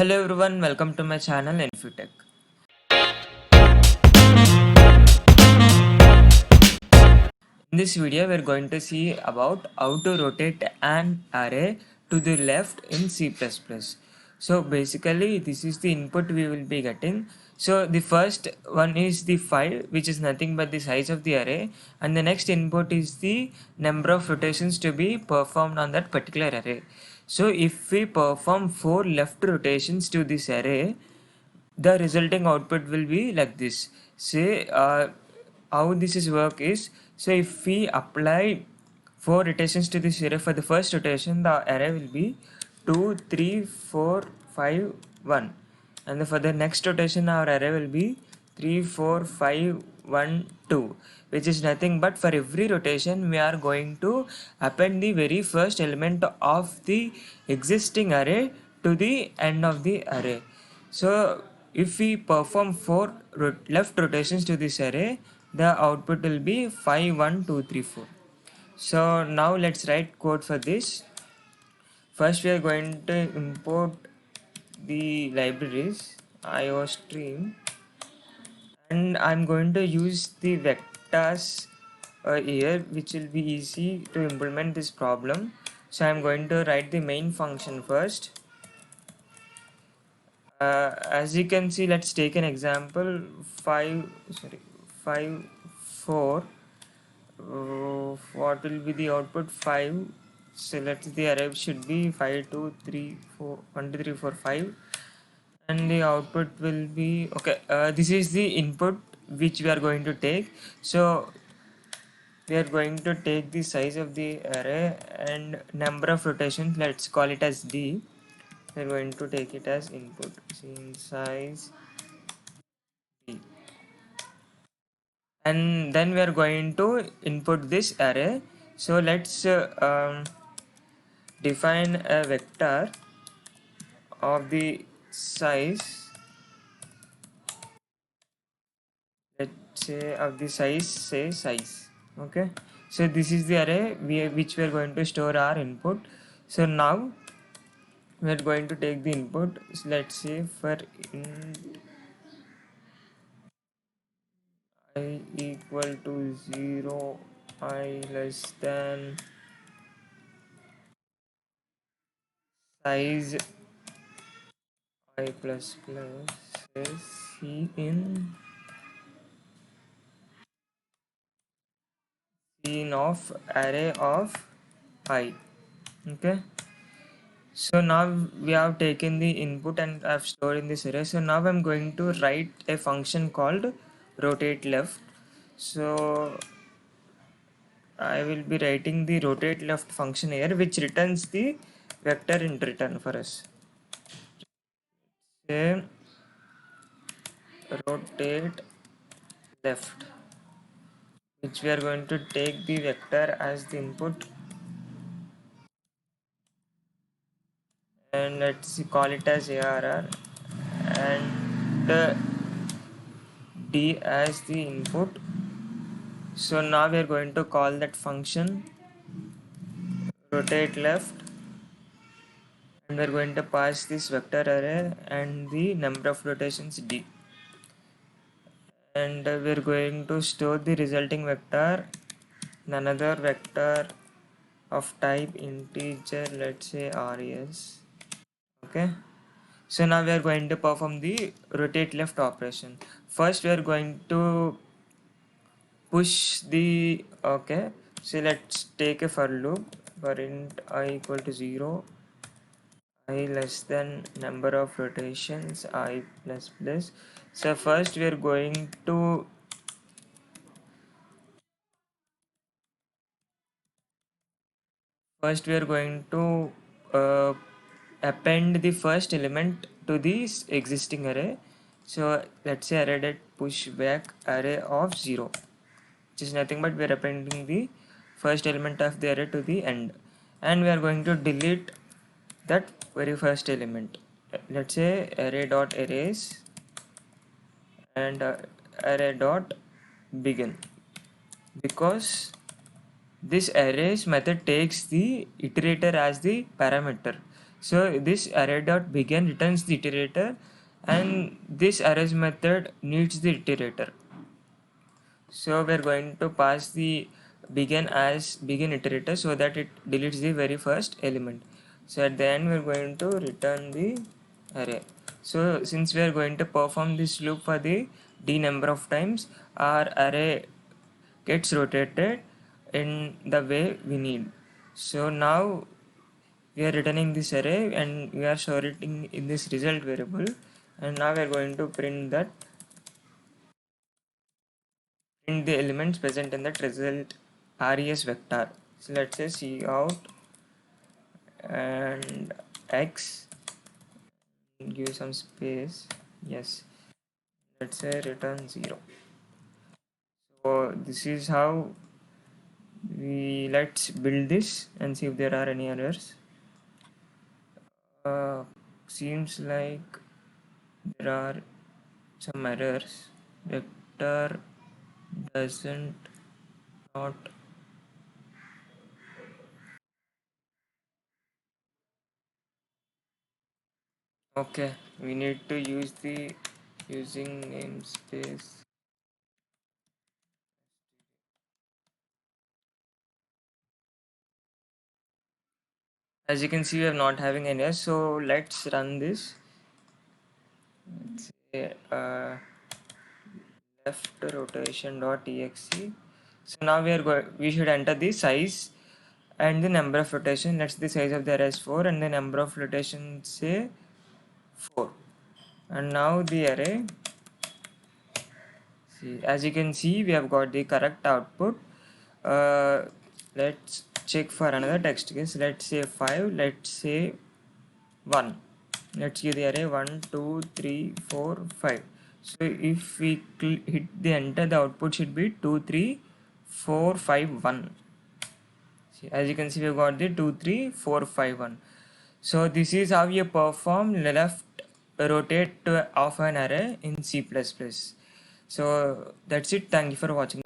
Hello everyone, welcome to my channel Infutech. In this video, we're going to see about how to rotate an array to the left in C++. So basically, this is the input we will be getting. So the first one is the 5, which is nothing but the size of the array, and the next input is the number of rotations to be performed on that particular array. So if we perform 4 left rotations to this array, the resulting output will be like this. Say how this is work is, so if we apply 4 rotations to this array, for the first rotation the array will be 2 3 4 5 1, and for the next rotation our array will be 3 4 5 1 2, which is nothing but for every rotation we are going to append the very first element of the existing array to the end of the array. So if we perform 4 left rotations to this array, the output will be 5 1 2 3 4. So now let's write code for this. First we are going to import the libraries iostream, and I'm going to use the vectors here, which will be easy to implement this problem. So I'm going to write the main function first. As you can see, let's take an example 5 4. What will be the output? 5. So let's, the array should be 5 2 3 4 1 2 3 4 5, and the output will be okay. This is the input which we are going to take. So we are going to take the size of the array and number of rotations, let's call it as d. We're going to take it as input scene size d, and then we are going to input this array. So let's define a vector of the size, let's say of the size, say size. Okay, so this is the array which we are going to store our input. So now we are going to take the input. So let's say for int I equal to 0, I less than size I plus plus C in scene of array of I. Okay, so now we have taken the input and I've stored in this array. So now I'm going to write a function called rotate left. So I will be writing the rotate left function here, which returns the vector in return for us. Say rotate left, which we are going to take the vector as the input, and let's call it as ARR, and D as the input. So now we are going to call that function rotate left, and we are going to pass this vector array and the number of rotations D, and we are going to store the resulting vector in another vector of type integer, let's say res. Okay, so now we are going to perform the rotate left operation. First we are going to push the, okay, so let's take a for loop for int I equal to 0, I less than number of rotations I plus plus. So first we are going to append the first element to this existing array. So let's say array dot push back array of 0, which is nothing but we are appending the first element of the array to the end, and we are going to delete that very first element. Let's say array dot erase and array dot begin, because this arrays method takes the iterator as the parameter. So this array dot begin returns the iterator, and this arrays method needs the iterator. So we're going to pass the begin as begin iterator so that it deletes the very first element. So at the end we're going to return the array. So since we are going to perform this loop for the d number of times, our array gets rotated in the way we need. So now we are returning this array and we are storing in this result variable, and now we are going to print the elements present in that result res vector. So let's say cout and x, give some space, yes, let's say return 0. So this is how let's build this and see if there are any errors. Seems like there are some errors. Vector doesn't not okay. We need to use the using namespace. As you can see, we are not having any errors. So let's run this. Let's say left rotation.exe. So now we should enter the size and the number of rotation. Let's the size of the array is 4 and the number of rotation say 4. And now the array, see, as you can see, we have got the correct output. Let's check for another text case. Let's say 5, let's say 1. Let's give the array 1 2 3 4 5. So if we hit the enter, the output should be 2 3 4 5 1. See, as you can see, we got the 2 3 4 5 1. So this is how you perform left rotate of an array in C++. So that's it. Thank you for watching.